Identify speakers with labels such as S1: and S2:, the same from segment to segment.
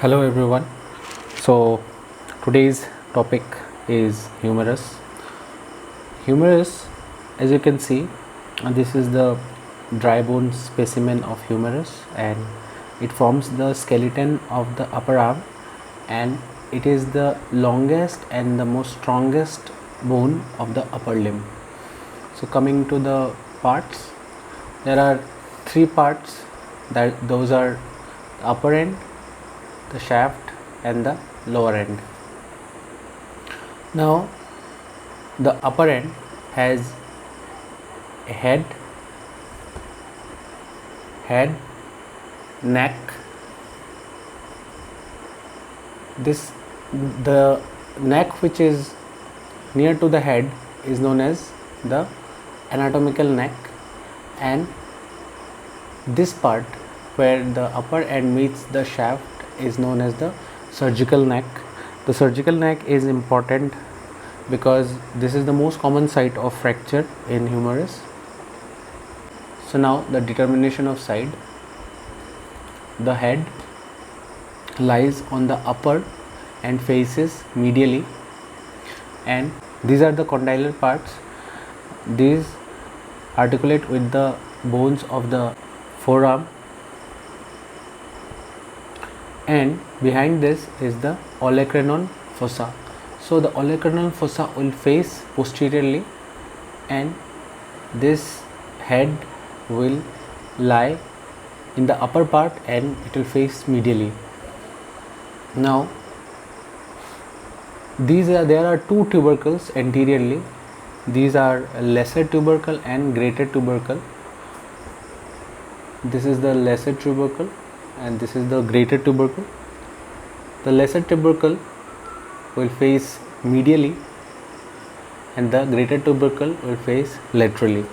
S1: Hello everyone. So today's topic is humerus. Humerus, as you can see, this is the dry bone specimen of humerus, and it forms the skeleton of the upper arm, and it is the longest and the most strongest bone of the upper limb. So coming to the parts, there are three parts, that those are the upper end, the shaft and the lower end. Now the upper end has a head, neck. The neck which is near to the head is known as the anatomical neck, and this part where the upper end meets the shaft is known as the surgical neck. The surgical neck is important because this is the most common site of fracture in humerus. So now the determination of side. The head lies on the upper and faces medially, and these are the condylar parts. These articulate with the bones of the forearm, and behind this is the olecranon fossa. So the olecranon fossa will face posteriorly, and this head will lie in the upper part and it will face medially. Now there are two tubercles anteriorly. These are lesser tubercle and greater tubercle. This is the lesser tubercle and this is the greater tubercle. The lesser tubercle will face medially and the greater tubercle will face laterally.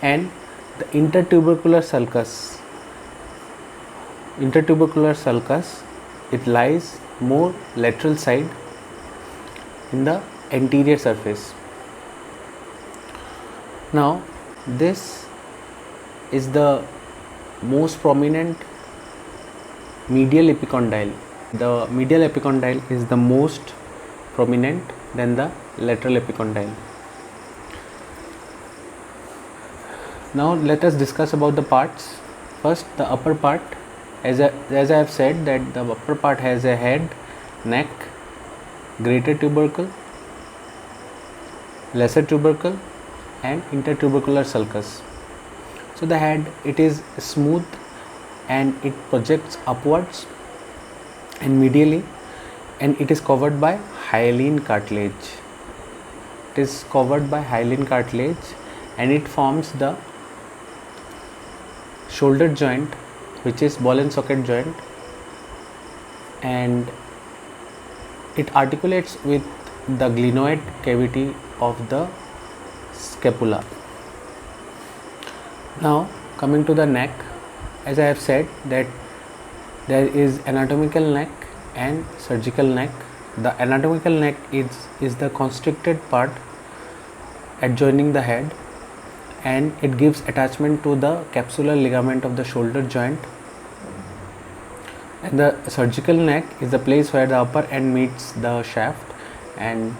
S1: And the intertubercular sulcus, it lies more lateral side in the anterior surface. Now this is the most prominent medial epicondyle. The medial epicondyle is the most prominent than the lateral epicondyle. Now let us discuss about the parts. First, the upper part. As I have said, that the upper part has a head, neck, greater tubercle, lesser tubercle and intertubercular sulcus. So the head, it is smooth and it projects upwards and medially, and it is covered by hyaline cartilage. And it forms the shoulder joint, which is ball and socket joint, and it articulates with the glenoid cavity of the scapula. Now coming to the neck, as I have said that there is anatomical neck and surgical neck. The anatomical neck is the constricted part adjoining the head, and it gives attachment to the capsular ligament of the shoulder joint. And the surgical neck is the place where the upper end meets the shaft, and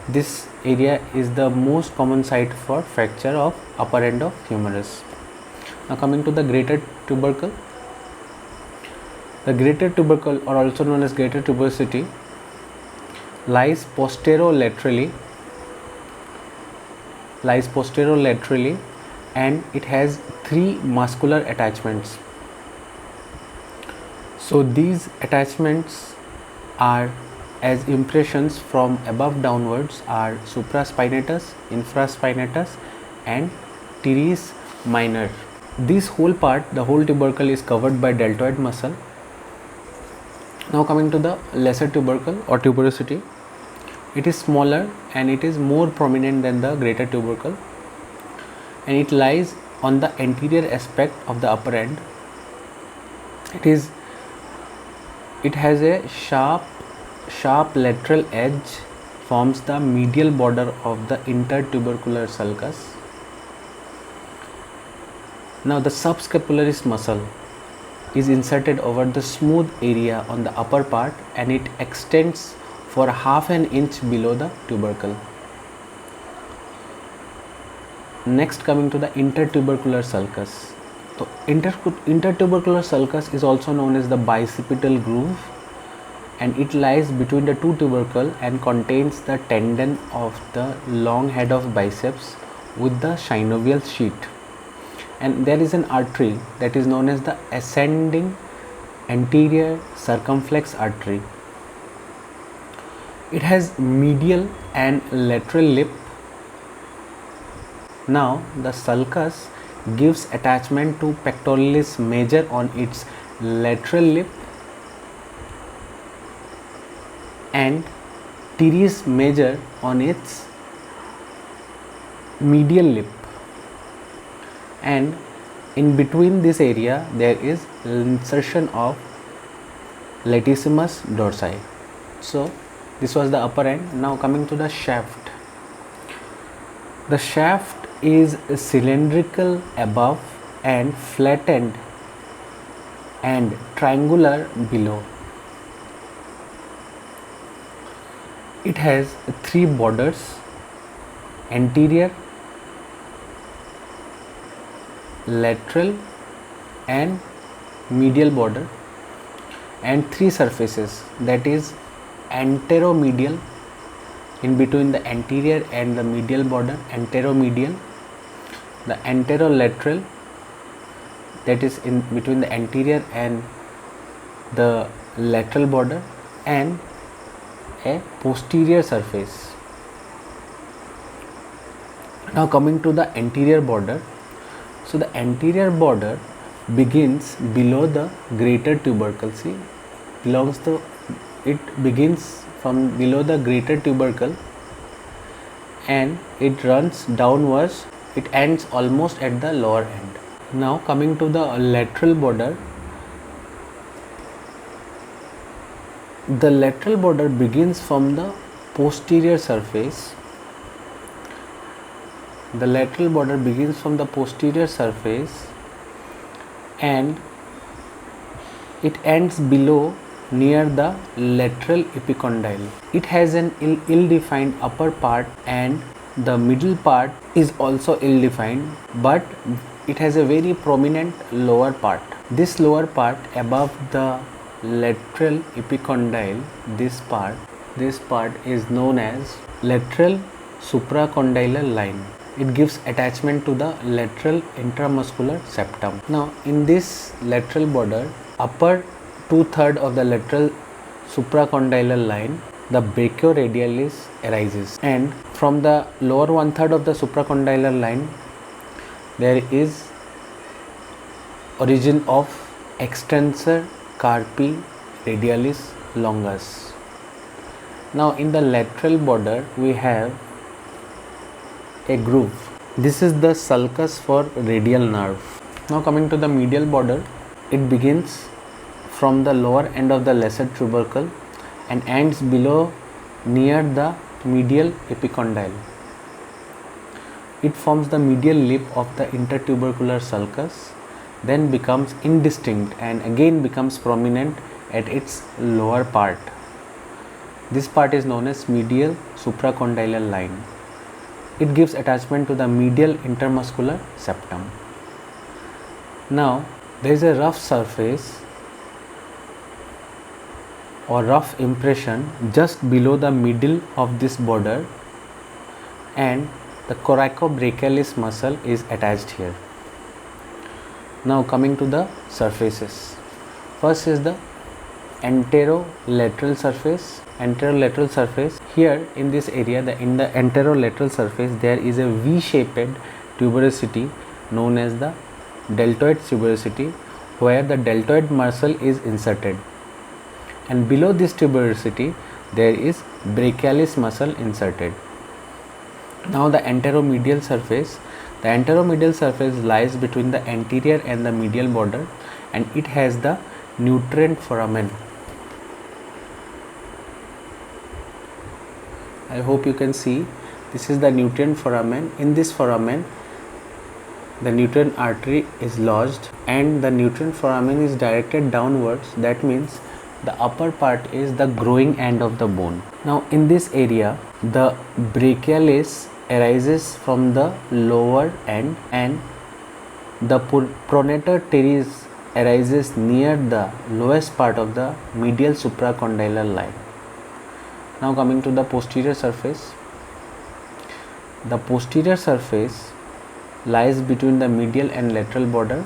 S1: this area is the most common site for fracture of upper end of humerus. Now coming to the greater tubercle. The greater tubercle, or also known as greater tuberosity, lies posterolaterally, and it has three muscular attachments. So these attachments are as impressions from above downwards are supraspinatus, infraspinatus and teres minor. This whole part, the whole tubercle, is covered by deltoid muscle. Now coming to the lesser tubercle or tuberosity, it is smaller and it is more prominent than the greater tubercle, and it lies on the anterior aspect of the upper end. It has a sharp lateral edge, forms the medial border of the intertubercular sulcus. Now the subscapularis muscle, is inserted over the smooth area on the upper part, and it extends for half an inch below the tubercle. Next, coming to the intertubercular sulcus. So intertubercular sulcus is also known as the bicipital groove, and it lies between the two tubercle and contains the tendon of the long head of biceps with the synovial sheath. And there is an artery that is known as the ascending anterior circumflex artery. It has medial and lateral lip. Now the sulcus gives attachment to pectoralis major on its lateral lip and teres major on its medial lip, and in between this area there is insertion of latissimus dorsi. So this was the upper end. Now coming to the shaft. The shaft is cylindrical above and flattened and triangular below. It has three borders: anterior, lateral and medial border, and three surfaces, that is anteromedial, in between the anterior and the medial border, anteromedial; the anterolateral, that is in between the anterior and the lateral border, and a posterior surface. Now coming to the anterior border. So the anterior border begins below the greater tubercle. See, it begins from below the greater tubercle and it runs downwards. It ends almost at the lower end. Now coming to the lateral border. The lateral border begins from the posterior surface. The lateral border begins from the posterior surface and it ends below near the lateral epicondyle. It has an ill-defined upper part and the middle part is also ill-defined, but it has a very prominent lower part. This lower part above the lateral epicondyle, this part is known as lateral supracondylar line. It gives attachment to the lateral intramuscular septum. Now in this lateral border, upper 2/3 of the lateral supracondylar line, the brachioradialis arises, and from the lower 1/3 of the supracondylar line there is origin of extensor carpi radialis longus. Now in the lateral border we have a groove. This is the sulcus for radial nerve. Now coming to the medial border, it begins from the lower end of the lesser tubercle and ends below near the medial epicondyle. It forms the medial lip of the intertubercular sulcus, then becomes indistinct and again becomes prominent at its lower part. This part is known as medial supracondylar line. It gives attachment to the medial intermuscular septum. Now there is a rough surface or rough impression just below the middle of this border, and the coracobrachialis muscle is attached here. Now coming to the surfaces. First is the anterolateral surface. Anterolateral surface, here in this area, in the anterolateral surface there is a V-shaped tuberosity known as the deltoid tuberosity, where the deltoid muscle is inserted, and below this tuberosity there is brachialis muscle inserted. Now the anteromedial surface. The anteromedial surface lies between the anterior and the medial border, and it has the nutrient foramen. I hope you can see, this is the nutrient foramen. In this foramen the nutrient artery is lodged and the nutrient foramen is directed downwards. That means the upper part is the growing end of the bone. Now in this area, the brachialis arises from the lower end and the pronator teres arises near the lowest part of the medial supracondylar line. Now coming to the posterior surface. The posterior surface lies between the medial and lateral border.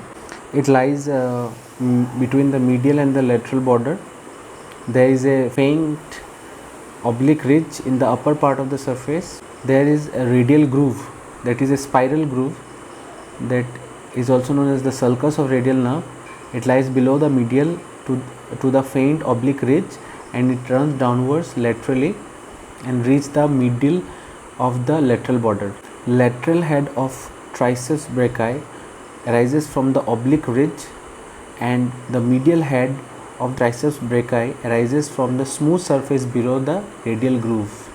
S1: It lies between the medial and the lateral border. There is a faint oblique ridge in the upper part of the surface. There is a radial groove, that is a spiral groove, that is also known as the sulcus of radial nerve. It lies below the medial to the faint oblique ridge, and it runs downwards laterally and reaches the middle of the lateral border. Lateral head of triceps brachii arises from the oblique ridge, and the medial head of triceps brachii arises from the smooth surface below the radial groove.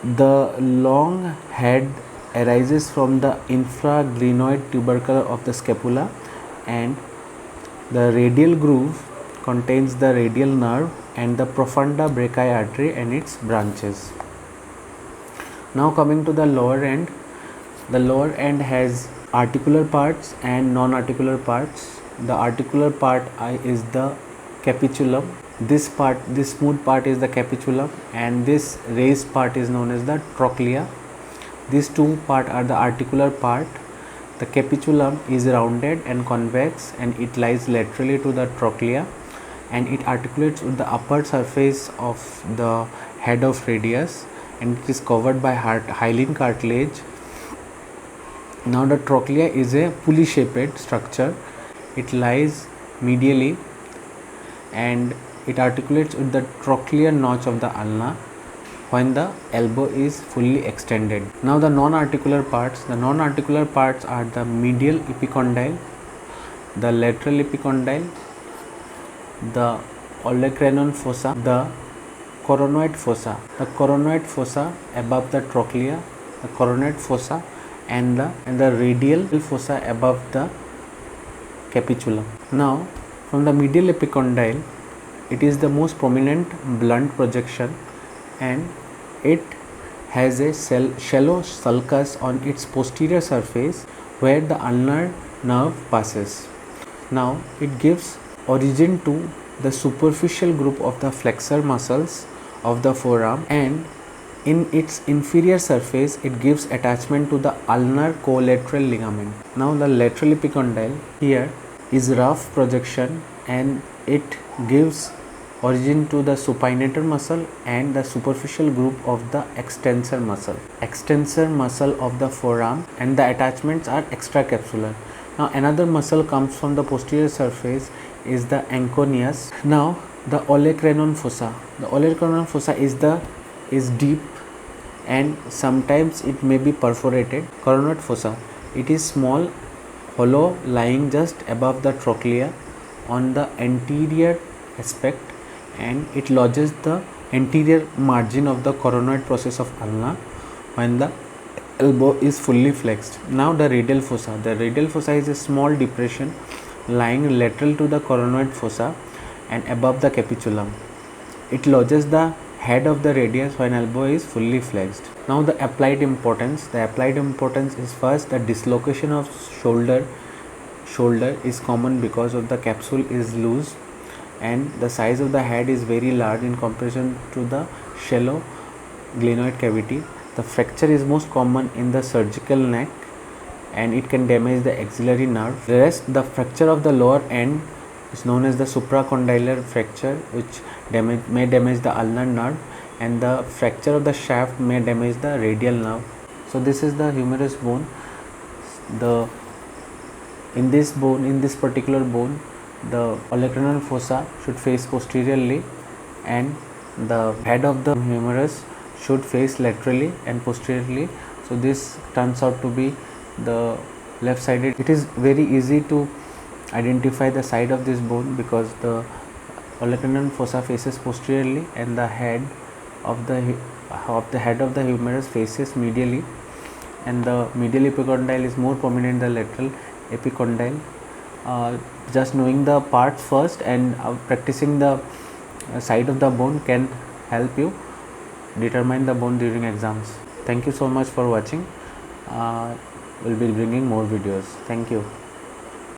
S1: The long head arises from the infraglenoid tubercle of the scapula, and the radial groove contains the radial nerve and the profunda brachii artery and its branches. Now coming to the lower end. The lower end has articular parts and non-articular parts. The articular part is the capitulum. This smooth part is the capitulum, and this raised part is known as the trochlea. These two parts are the articular part. The capitulum is rounded and convex, and it lies laterally to the trochlea, and it articulates with the upper surface of the head of radius, and it is covered by hyaline cartilage. Now the trochlea is a pulley shaped structure. It lies medially and it articulates with the trochlear notch of the ulna when the elbow is fully extended. Now the non-articular parts. The non-articular parts are the medial epicondyle, the lateral epicondyle, the olecranon fossa, the coronoid fossa. The coronoid fossa above the trochlea, the coronoid fossa, and the radial fossa above the capitulum. Now from the medial epicondyle, it is the most prominent blunt projection, and it has a shallow sulcus on its posterior surface where the ulnar nerve passes. Now it gives origin to the superficial group of the flexor muscles of the forearm, and in its inferior surface it gives attachment to the ulnar collateral ligament. Now the lateral epicondyle here is rough projection, and it gives origin to the supinator muscle and the superficial group of the extensor muscle of the forearm, and the attachments are extracapsular. Now another muscle comes from the posterior surface is the anconeus. Now the olecranon fossa. The olecranon fossa is deep and sometimes it may be perforated. Coronoid fossa, it is small, hollow, lying just above the trochlea on the anterior aspect, and it lodges the anterior margin of the coronoid process of ulna when the elbow is fully flexed. Now the radial fossa. The radial fossa is a small depression lying lateral to the coronoid fossa and above the capitulum. It lodges the head of the radius when elbow is fully flexed. Now the applied importance. The applied importance is first the dislocation of shoulder is common because of the capsule is loose, and the size of the head is very large in comparison to the shallow glenoid cavity. The fracture is most common in the surgical neck, and it can damage the axillary nerve. The rest, the fracture of the lower end is known as the supracondylar fracture, which may damage the ulnar nerve, and the fracture of the shaft may damage the radial nerve. So this is the humerus bone. In this particular bone, the olecranon fossa should face posteriorly, and the head of the humerus should face laterally and posteriorly. So this turns out to be the left sided. It is very easy to identify the side of this bone because the olecranon fossa faces posteriorly and the head of the humerus faces medially. and the medial epicondyle is more prominent than lateral epicondyle. Just knowing the parts first and practicing the side of the bone can help you determine the bone during exams. Thank you so much for watching. We'll be bringing more videos. Thank you.